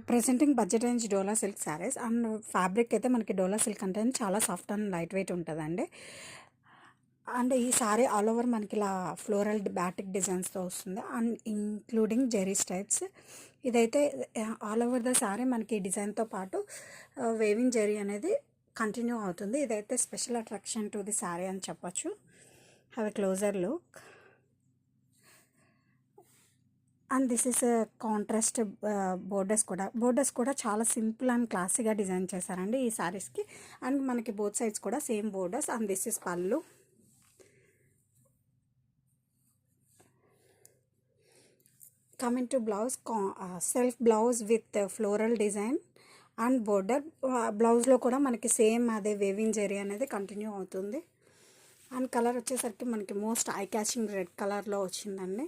Presenting budget range dola silk saris and fabric అయితే మనకి డోలా silk అంటే చాలా సాఫ్ట్ అండ్ లైట్ వెయిట్ ఉంటుందండి. అండ్ ఈ సారీ ఆల్ ఓవర్ మనకి ఇలా ఫ్లోరల్ బాటిక్ డిజైన్స్తో వస్తుంది అండ్ ఇంక్లూడింగ్ జెరీ స్టైప్స్. ఇదైతే ఆల్ ఓవర్ ద సారీ మనకి డిజైన్తో పాటు వేవింగ్ జెరీ అనేది కంటిన్యూ అవుతుంది. ఇదైతే special attraction to the sorry అని చెప్పొచ్చు. Have a closer look. And this is contrast borders కూడా చాలా సింపుల్ అండ్ క్లాసీగా డిజైన్ చేశారండి ఈ శారీస్కి. అండ్ మనకి బోత్ సైడ్స్ కూడా same borders. And this is పళ్ళు. Coming to blouse, self blouse with floral design and border. బ్లౌజ్లో కూడా మనకి సేమ్ అదే వేవింగ్ జెరీ అనేది కంటిన్యూ అవుతుంది. అండ్ కలర్ వచ్చేసరికి మనకి మోస్ట్ ఐ క్యాచింగ్ రెడ్ కలర్లో వచ్చిందండి.